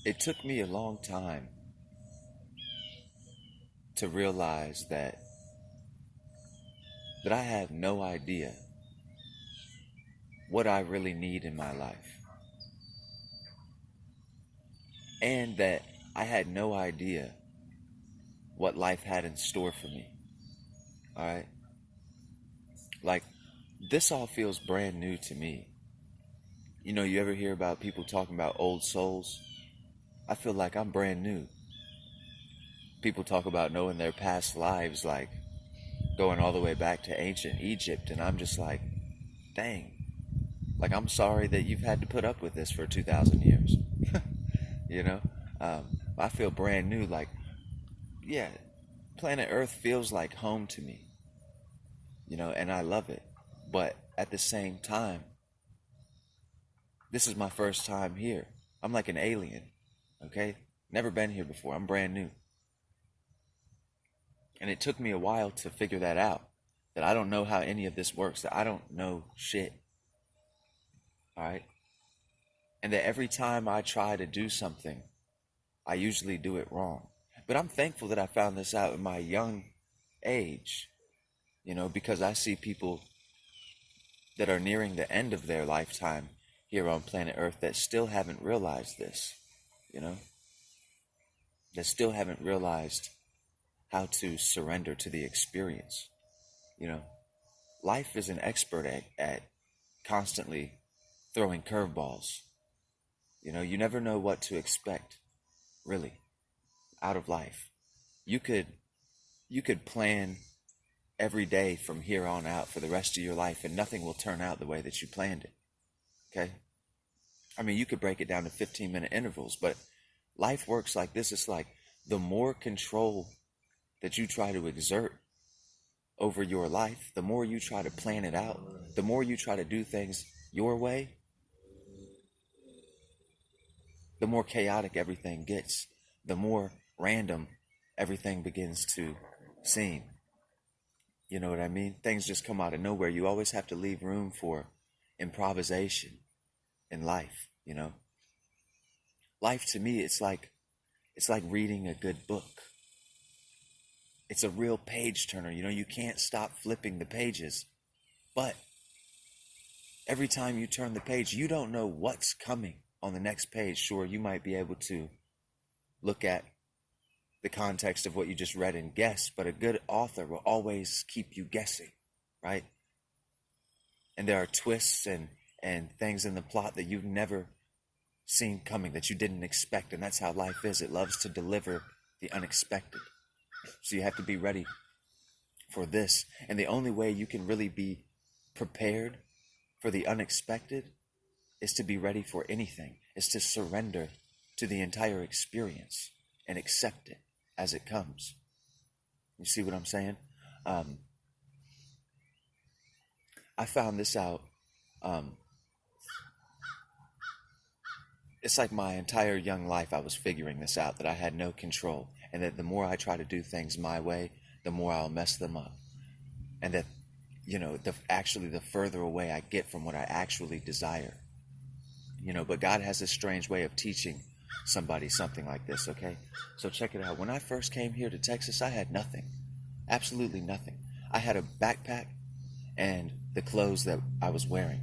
It took me a long time to realize that I have no idea what I really need in my life, and that I had no idea what life had in store for me. All right? Like, this all feels brand new to me. You know, you ever hear about people talking about old souls? I feel like I'm brand new. People talk about knowing their past lives, like going all the way back to ancient Egypt, and I'm just like, dang. Like, I'm sorry that you've had to put up with this for 2,000 years. You know? I feel brand new. Like, yeah, planet Earth feels like home to me, you know, and I love it. But at the same time, this is my first time here. I'm like an alien, okay? Never been here before. I'm brand new. And it took me a while to figure that out. That I don't know how any of this works. That I don't know shit. All right? And that every time I try to do something, I usually do it wrong. But I'm thankful that I found this out in my young age, you know, because I see people that are nearing the end of their lifetime here on planet Earth that still haven't realized this, you know, that still haven't realized how to surrender to the experience. You know, life is an expert at constantly throwing curveballs. You know, you never know what to expect, really, out of life. You could you could plan every day from here on out for the rest of your life, and nothing will turn out the way that you planned it. Okay? I mean, you could break it down to 15-minute intervals, but life works like this. It's like the more control that you try to exert over your life, the more you try to plan it out, the more you try to do things your way, the more chaotic everything gets, the more random everything begins to seem. You know what I mean? Things just come out of nowhere. You always have to leave room for improvisation in life, you know? Life to me, it's like reading a good book. It's a real page turner, you know, you can't stop flipping the pages. But every time you turn the page, you don't know what's coming on the next page. Sure, you might be able to look at the context of what you just read and guess, but a good author will always keep you guessing, right? And there are twists and things in the plot that you've never seen coming, that you didn't expect. And that's how life is. It loves to deliver the unexpected. So you have to be ready for this. And the only way you can really be prepared for the unexpected is to be ready for anything, is to surrender to the entire experience and accept it as it comes. You see what I'm saying? I found this out. It's like my entire young life I was figuring this out, that I had no control, and that the more I try to do things my way, the more I'll mess them up. And that, you know, the further away I get from what I actually desire. You know, but God has this strange way of teaching somebody something like this, okay? So check it out. When I first came here to Texas, I had nothing. Absolutely nothing. I had a backpack and the clothes that I was wearing.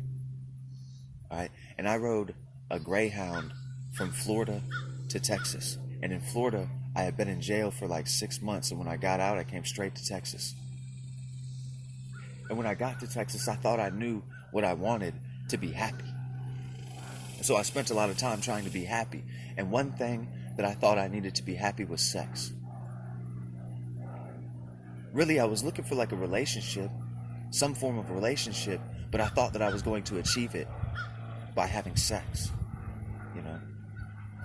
All right? And I rode a Greyhound from Florida to Texas. And in Florida, I had been in jail for like 6 months. And when I got out, I came straight to Texas. And when I got to Texas, I thought I knew what I wanted: to be happy. So I spent a lot of time trying to be happy. And one thing that I thought I needed to be happy was sex. Really, I was looking for like a relationship, some form of relationship, but I thought that I was going to achieve it by having sex, you know?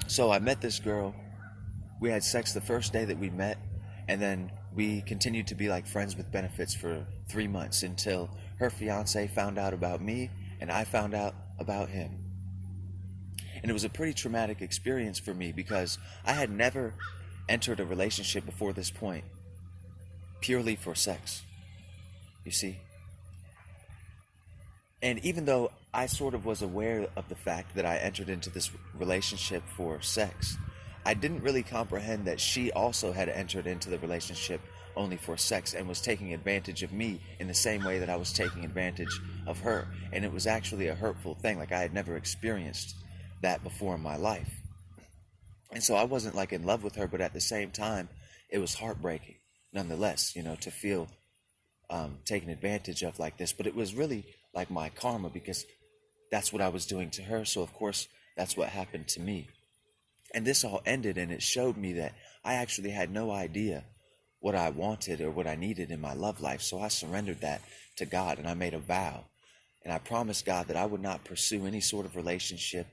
So I met this girl. We had sex the first day that we met, and then we continued to be like friends with benefits for 3 months until her fiance found out about me and I found out about him. And it was a pretty traumatic experience for me because I had never entered a relationship before this point purely for sex, you see? And even though I sort of was aware of the fact that I entered into this relationship for sex. I didn't really comprehend that she also had entered into the relationship only for sex and was taking advantage of me in the same way that I was taking advantage of her. And it was actually a hurtful thing. Like, I had never experienced that before in my life. And so I wasn't like in love with her, but at the same time, it was heartbreaking nonetheless, to feel taken advantage of like this. But it was really like my karma, because that's what I was doing to her. So of course, that's what happened to me. And this all ended, and it showed me that I actually had no idea what I wanted or what I needed in my love life. So I surrendered that to God, and I made a vow. And I promised God that I would not pursue any sort of relationship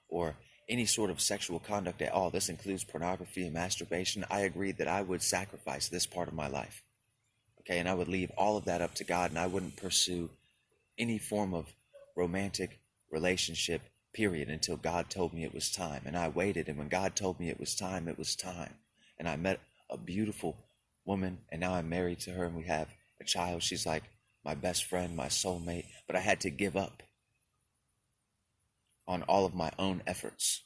or any sort of sexual conduct at all. This includes pornography and masturbation. I agreed that I would sacrifice this part of my life. Okay, and I would leave all of that up to God, and I wouldn't pursue any form of romantic relationship, period, until God told me it was time. And I waited, and when God told me it was time, it was time. And I met a beautiful woman, and now I'm married to her, and we have a child. She's like my best friend, my soulmate. But I had to give up on all of my own efforts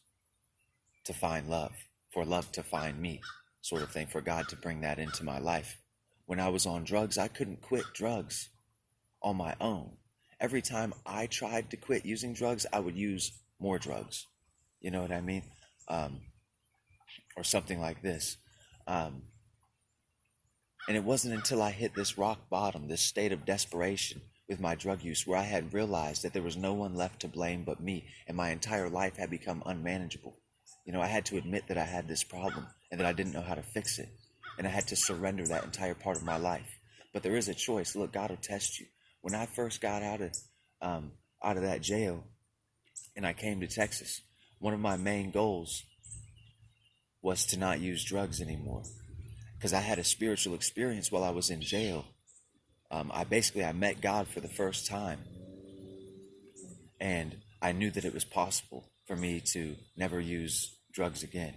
to find love, for love to find me, sort of thing, for God to bring that into my life. When I was on drugs, I couldn't quit drugs on my own. Every time I tried to quit using drugs, I would use more drugs. You know what I mean? Or something like this. And it wasn't until I hit this rock bottom, this state of desperation with my drug use, where I had realized that there was no one left to blame but me, and my entire life had become unmanageable. I had to admit that I had this problem and that I didn't know how to fix it. And I had to surrender that entire part of my life. But there is a choice. Look, God will test you. When I first got out of that jail and I came to Texas, one of my main goals was to not use drugs anymore, because I had a spiritual experience while I was in jail. I met God for the first time, and I knew that it was possible for me to never use drugs again.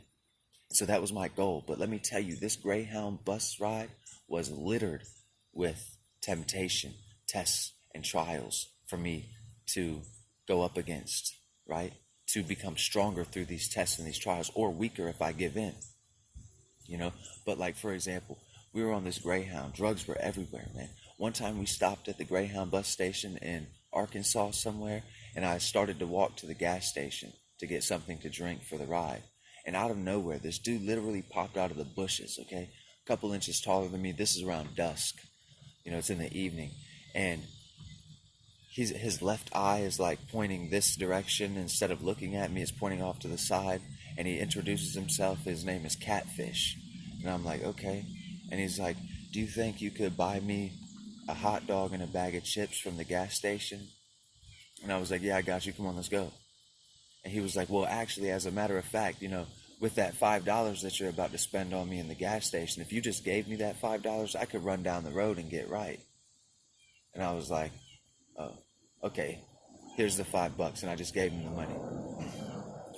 So that was my goal. But let me tell you, this Greyhound bus ride was littered with temptation, tests, and trials for me to go up against, right? To become stronger through these tests and these trials, or weaker if I give in, But like, for example, we were on this Greyhound. Drugs were everywhere, man. One time we stopped at the Greyhound bus station in Arkansas somewhere, and I started to walk to the gas station to get something to drink for the ride. And out of nowhere, this dude literally popped out of the bushes, okay? A couple inches taller than me. This is around dusk. It's in the evening. And his left eye is like pointing this direction. Instead of looking at me, it's pointing off to the side. And he introduces himself. His name is Catfish. And I'm like, okay. And he's like, do you think you could buy me a hot dog and a bag of chips from the gas station? And I was like, yeah, I got you. Come on, let's go. And he was like, well, actually, as a matter of fact, with that $5 that you're about to spend on me in the gas station, if you just gave me that $5, I could run down the road and get right. And I was like, oh, okay, here's the $5. And I just gave him the money.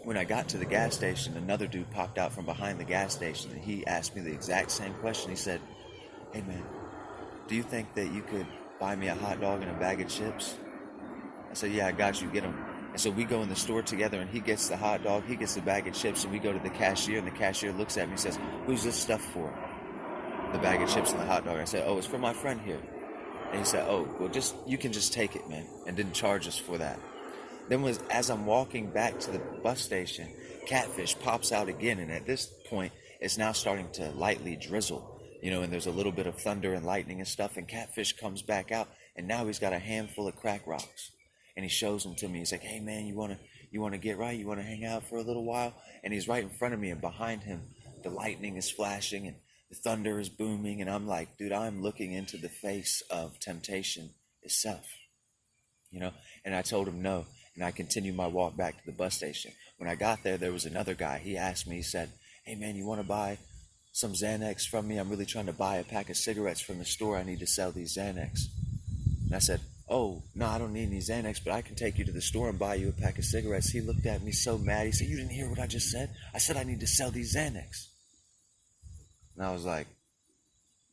When I got to the gas station, another dude popped out from behind the gas station, and he asked me the exact same question. He said, hey, man, do you think that you could buy me a hot dog and a bag of chips? I said, yeah, I got you. Get them. And so we go in the store together, and he gets the hot dog, he gets the bag of chips, and we go to the cashier, and the cashier looks at me and says, who's this stuff for? The bag of chips and the hot dog. I said, oh, it's for my friend here. And he said, oh, well, you can just take it, man, and didn't charge us for that. Then as I'm walking back to the bus station, Catfish pops out again, and at this point, it's now starting to lightly drizzle, and there's a little bit of thunder and lightning and stuff, and Catfish comes back out, and now he's got a handful of crack rocks. And he shows them to me. He's like, hey, man, you want to get right? You want to hang out for a little while? And he's right in front of me, and behind him, the lightning is flashing, and the thunder is booming. And I'm like, dude, I'm looking into the face of temptation itself, And I told him no, and I continued my walk back to the bus station. When I got there was another guy. He asked me, he said, hey, man, you want to buy some Xanax from me? I'm really trying to buy a pack of cigarettes from the store. I need to sell these Xanax. And I said, oh, no, I don't need any Xanax, but I can take you to the store and buy you a pack of cigarettes. He looked at me so mad. He said, you didn't hear what I just said? I said I need to sell these Xanax. And I was like,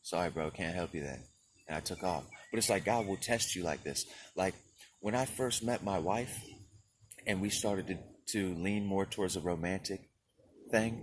sorry, bro, can't help you then. And I took off. But it's like God will test you like this. Like, when I first met my wife and we started to lean more towards a romantic thing,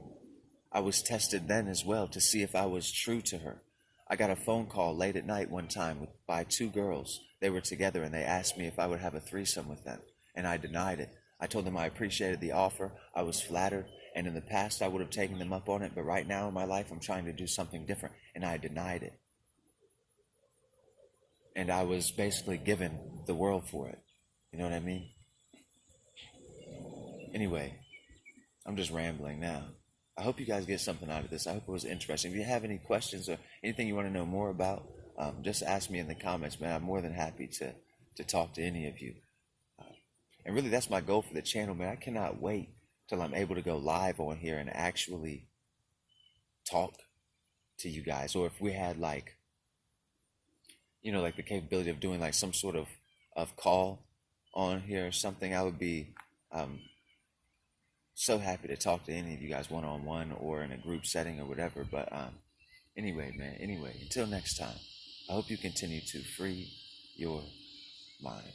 I was tested then as well to see if I was true to her. I got a phone call late at night one time by two girls. They were together and they asked me if I would have a threesome with them, and I denied it. I told them I appreciated the offer, I was flattered, and in the past I would have taken them up on it, but right now in my life I'm trying to do something different, and I denied it. And I was basically given the world for it. You know what I mean? Anyway, I'm just rambling now. I hope you guys get something out of this. I hope it was interesting. If you have any questions or anything you want to know more about, just ask me in the comments, man. I'm more than happy to talk to any of you. And really, that's my goal for the channel, man. I cannot wait till I'm able to go live on here and actually talk to you guys. Or if we had like, like the capability of doing like some sort of call on here or something, I would be so happy to talk to any of you guys one-on-one or in a group setting or whatever. But anyway, man, until next time, I hope you continue to free your mind.